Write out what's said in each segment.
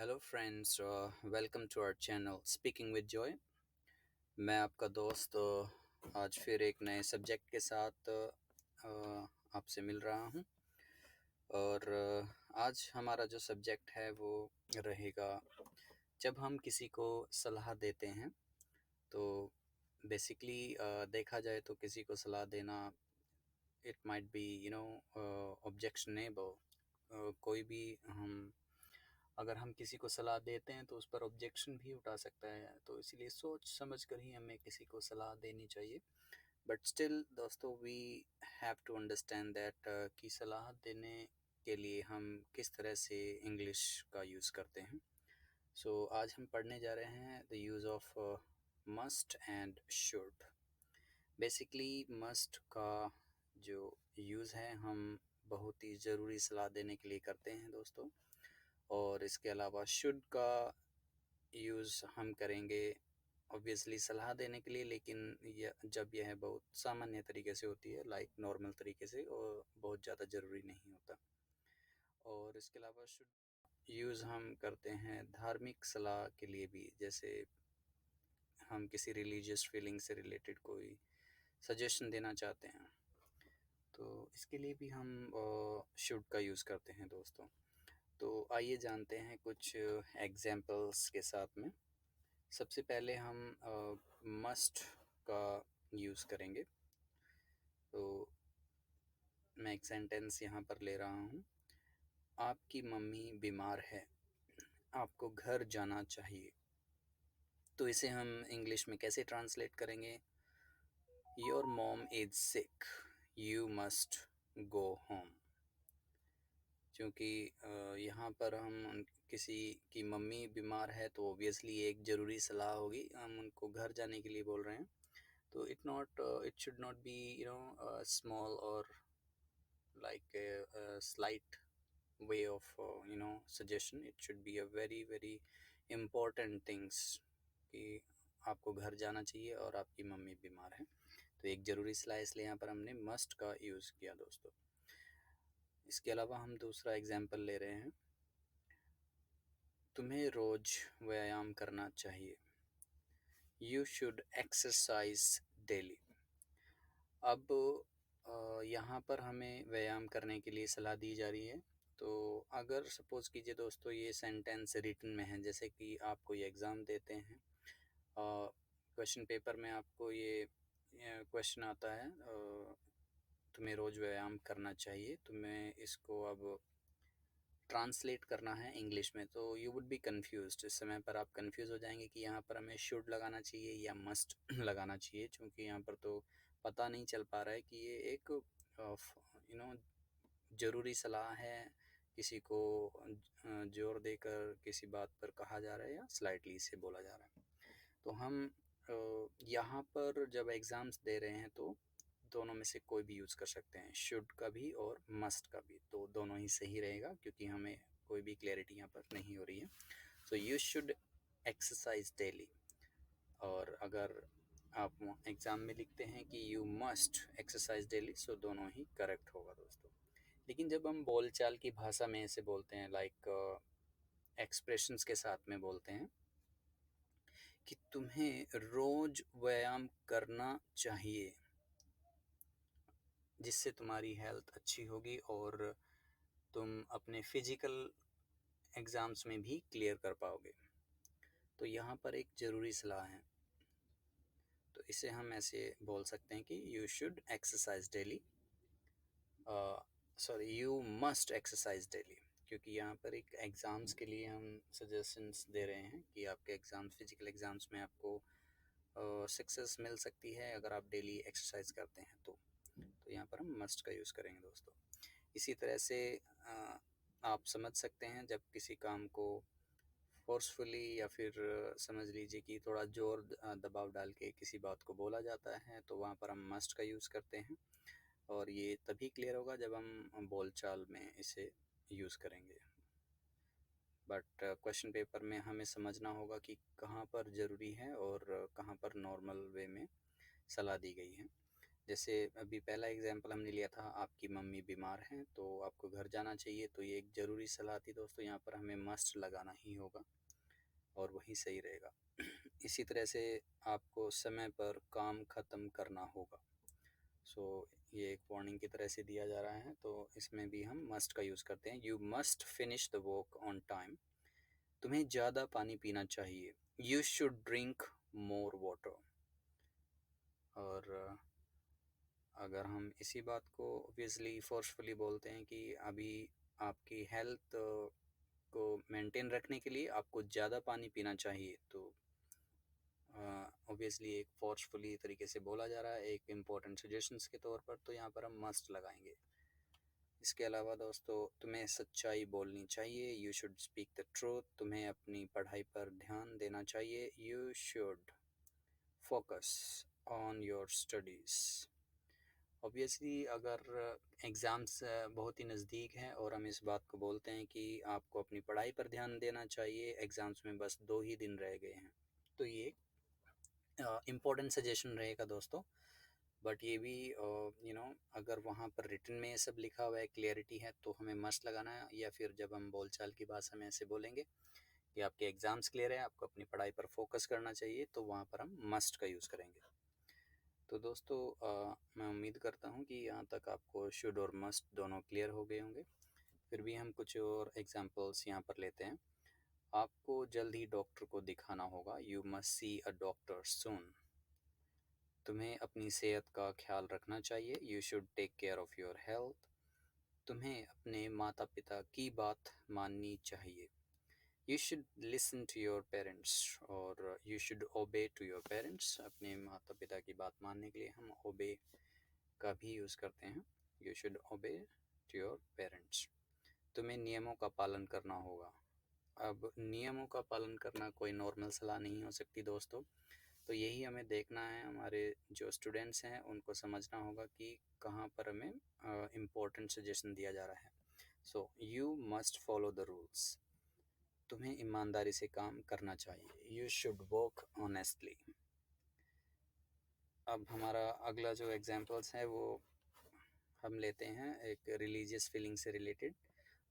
Hello friends, welcome to our channel speaking with Joy. मैं आपका दोस्त आज फिर एक नए सब्जेक्ट के साथ आपसे मिल रहा हूं। और आज हमारा जो सब्जेक्ट है वो रहेगा, जब हम किसी को सलाह देते हैं तो बेसिकली देखा जाए तो किसी को सलाह देना इट माइट बी ऑब्जेक्शनेबल। कोई भी हम अगर हम किसी को सलाह देते हैं तो उस पर ऑब्जेक्शन भी उठा सकता है, तो इसीलिए सोच समझ कर ही हमें किसी को सलाह देनी चाहिए। बट स्टिल दोस्तों, we have to understand that कि सलाह देने के लिए हम किस तरह से इंग्लिश का यूज़ करते हैं। सो आज हम पढ़ने जा रहे हैं the use of must and should. Basically must का जो यूज़ है हम बहुत ही ज़रूरी सलाह देने के लिए करते हैं दोस्तों, और इसके अलावा शुड का यूज़ हम करेंगे ऑब्वियसली सलाह देने के लिए, लेकिन जब यह बहुत सामान्य तरीके से होती है, लाइक नॉर्मल तरीके से, और बहुत ज़्यादा ज़रूरी नहीं होता। और इसके अलावा शुड यूज़ हम करते हैं धार्मिक सलाह के लिए भी, जैसे हम किसी रिलीजियस फीलिंग से रिलेटेड कोई सजेशन देना चाहते हैं तो इसके लिए भी हम शुड का यूज़ करते हैं दोस्तों। तो आइए जानते हैं कुछ एग्जाम्पल्स के साथ में। सबसे पहले हम मस्ट का यूज़ करेंगे। तो मैं एक सेंटेंस यहाँ पर ले रहा हूँ। आपकी मम्मी बीमार है, आपको घर जाना चाहिए। तो इसे हम इंग्लिश में कैसे ट्रांसलेट करेंगे? Your mom is sick, you must go home. क्योंकि यहाँ पर हम किसी की मम्मी बीमार है तो ऑब्वियसली एक ज़रूरी सलाह होगी, हम उनको घर जाने के लिए बोल रहे हैं। तो it should not be small और like slight way of suggestion. It should be a very very important things कि आपको घर जाना चाहिए और आपकी मम्मी बीमार है। तो एक ज़रूरी सलाह, इसलिए यहाँ पर हमने मस्ट का यूज़ किया दोस्तों। इसके अलावा हम दूसरा एग्जाम्पल ले रहे हैं। तुम्हें रोज़ व्यायाम करना चाहिए, यू शुड एक्सरसाइज डेली। अब यहाँ पर हमें व्यायाम करने के लिए सलाह दी जा रही है। तो अगर सपोज़ कीजिए दोस्तों, ये सेंटेंस रिटन में है, जैसे कि आप कोई एग्ज़ाम देते हैं, क्वेश्चन पेपर में आपको ये क्वेश्चन आता है, तुम्हें रोज़ व्यायाम करना चाहिए। तुम्हें इसको अब ट्रांसलेट करना है इंग्लिश में, तो यू वुड बी कन्फ्यूज्ड। इस समय पर आप कन्फ्यूज़ हो जाएंगे कि यहाँ पर हमें शुड लगाना चाहिए या मस्ट लगाना चाहिए, क्योंकि यहाँ पर तो पता नहीं चल पा रहा है कि ये एक ज़रूरी सलाह है, किसी को जोर देकर किसी बात पर कहा जा रहा है या स्लाइटली इसे बोला जा रहा है। तो हम यहाँ पर जब एग्ज़ाम्स दे रहे हैं तो दोनों में से कोई भी यूज़ कर सकते हैं, शुड का भी और मस्ट का भी। तो दोनों ही सही रहेगा, क्योंकि हमें कोई भी क्लैरिटी यहाँ पर नहीं हो रही है। सो यू शुड एक्सरसाइज डेली। और अगर आप एग्ज़ाम में लिखते हैं कि यू मस्ट एक्सरसाइज डेली, सो दोनों ही करेक्ट होगा दोस्तों। लेकिन जब हम बोलचाल की भाषा में ऐसे बोलते हैं, लाइक एक्सप्रेशंस के साथ में बोलते हैं कि तुम्हें रोज़ व्यायाम करना चाहिए, जिससे तुम्हारी हेल्थ अच्छी होगी और तुम अपने फिजिकल एग्ज़ाम्स में भी क्लियर कर पाओगे। तो यहाँ पर एक ज़रूरी सलाह है, तो इसे हम ऐसे बोल सकते हैं कि you should exercise daily, sorry you must exercise daily, क्योंकि यहाँ पर एक एग्ज़ाम्स के लिए हम सजेशंस दे रहे हैं कि आपके एग्ज़ाम्स, फिजिकल एग्ज़ाम्स में आपको सक्सेस मिल सकती है अगर आप डेली एक्सरसाइज करते हैं। तो यहाँ पर हम मस्ट का यूज़ करेंगे दोस्तों। इसी तरह से आप समझ सकते हैं, जब किसी काम को फोर्सफुली या फिर समझ लीजिए कि थोड़ा ज़ोर दबाव डाल के किसी बात को बोला जाता है, तो वहाँ पर हम मस्ट का यूज़ करते हैं। और ये तभी क्लियर होगा जब हम बोलचाल में इसे यूज़ करेंगे। बट क्वेश्चन पेपर में हमें समझना होगा कि कहाँ पर ज़रूरी है और कहाँ पर नॉर्मल वे में सलाह दी गई है। जैसे अभी पहला एग्जांपल हमने लिया था, आपकी मम्मी बीमार हैं तो आपको घर जाना चाहिए, तो ये एक ज़रूरी सलाह थी दोस्तों, यहाँ पर हमें मस्ट लगाना ही होगा और वही सही रहेगा। इसी तरह से आपको समय पर काम ख़त्म करना होगा। सो ये एक वार्निंग की तरह से दिया जा रहा है, तो इसमें भी हम मस्ट का यूज़ करते हैं। You must finish the work on time. तुम्हें ज़्यादा पानी पीना चाहिए। You should drink more water. और अगर हम इसी बात को ऑब्वियसली फोर्सफुली बोलते हैं कि अभी आपकी हेल्थ को मेंटेन रखने के लिए आपको ज़्यादा पानी पीना चाहिए, तो ऑब्वियसली एक फोर्सफुली तरीके से बोला जा रहा है, एक इम्पोर्टेंट सजेशंस के तौर पर, तो यहाँ पर हम मस्ट लगाएंगे। इसके अलावा दोस्तों, तुम्हें सच्चाई बोलनी चाहिए। You should speak the truth. तुम्हें अपनी पढ़ाई पर ध्यान देना चाहिए। You should focus on your studies. Obviously अगर एग्ज़ाम्स बहुत ही नज़दीक हैं और हम इस बात को बोलते हैं कि आपको अपनी पढ़ाई पर ध्यान देना चाहिए, एग्ज़ाम्स में बस 2 ही दिन रह गए हैं, तो ये इम्पोर्टेंट सजेशन रहेगा दोस्तों। बट ये भी अगर वहाँ पर रिटन में ये सब लिखा हुआ है, क्लियरिटी है, तो हमें मस्ट लगाना है। या फिर जब हम बोलचाल की भाषा में ऐसे बोलेंगे कि आपके एग्ज़ाम्स क्लियर है, आपको अपनी पढ़ाई पर फोकस करना चाहिए, तो वहाँ पर हम मस्ट का यूज़ करेंगे। तो दोस्तों मैं उम्मीद करता हूँ कि यहाँ तक आपको शुड और मस्ट दोनों क्लियर हो गए होंगे। फिर भी हम कुछ और एग्जांपल्स यहाँ पर लेते हैं। आपको जल्द ही डॉक्टर को दिखाना होगा। You must see a doctor soon. तुम्हें अपनी सेहत का ख्याल रखना चाहिए। You should take care of your health. तुम्हें अपने माता पिता की बात माननी चाहिए। You should listen to your parents. और you should obey to your parents. अपने माता पिता की बात मानने के लिए हम ओबे का भी यूज़ करते हैं। You should obey to your parents. तुम्हें नियमों का पालन करना होगा। अब नियमों का पालन करना कोई नॉर्मल सलाह नहीं हो सकती दोस्तों, तो यही हमें देखना है। हमारे जो स्टूडेंट्स हैं उनको समझना होगा कि कहाँ पर हमें इम्पोर्टेंट सजेशन दिया जा रहा है। So you must follow the rules. तुम्हें ईमानदारी से काम करना चाहिए। You should work honestly. अब हमारा अगला जो एग्जांपल्स है वो हम लेते हैं एक रिलीजियस फीलिंग से रिलेटेड,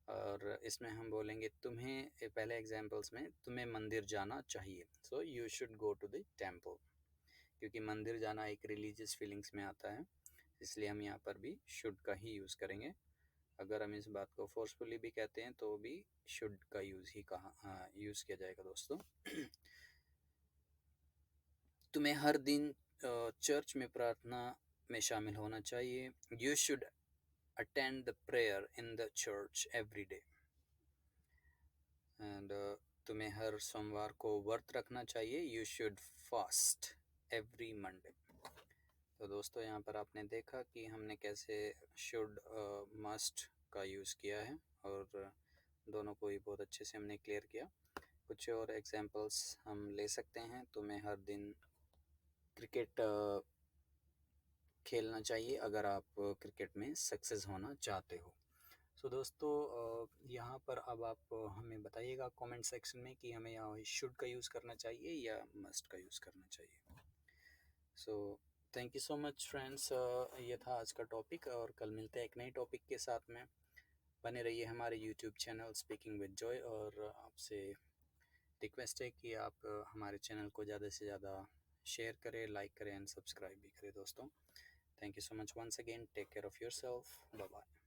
और इसमें हम बोलेंगे तुम्हें, पहले एग्जांपल्स में तुम्हें मंदिर जाना चाहिए। So you should go to the temple. क्योंकि मंदिर जाना एक रिलीजियस फीलिंग्स में आता है, इसलिए हम यहाँ पर भी शुड का ही यूज़ करेंगे। अगर हम इस बात को फोर्सफुली भी कहते हैं तो भी शुड का यूज़ ही यूज़ किया जाएगा दोस्तों। तुम्हें हर दिन चर्च में प्रार्थना में शामिल होना चाहिए। You should attend the prayer in the church every day. And तुम्हें हर सोमवार को व्रत रखना चाहिए। You should fast every Monday. तो दोस्तों, यहाँ पर आपने देखा कि हमने कैसे शुड मस्ट का यूज़ किया है, और दोनों को ही बहुत अच्छे से हमने क्लियर किया। कुछ और एग्जांपल्स हम ले सकते हैं। तुम्हें हर दिन क्रिकेट खेलना चाहिए अगर आप क्रिकेट में सक्सेस होना चाहते हो। सो दोस्तों, यहाँ पर अब आप हमें बताइएगा कमेंट सेक्शन में कि हमें यहाँ शुड का यूज़ करना चाहिए या मस्ट का यूज़ करना चाहिए। So thank you so much friends. ये था आज का टॉपिक, और कल मिलते हैं एक नए टॉपिक के साथ में। बने रहिए हमारे YouTube channel speaking with Joy, और आपसे रिक्वेस्ट है कि आप हमारे चैनल को ज़्यादा से ज़्यादा शेयर करें, लाइक करें एंड सब्सक्राइब भी करें दोस्तों। Thank you so much once again. Take care of yourself. Bye bye.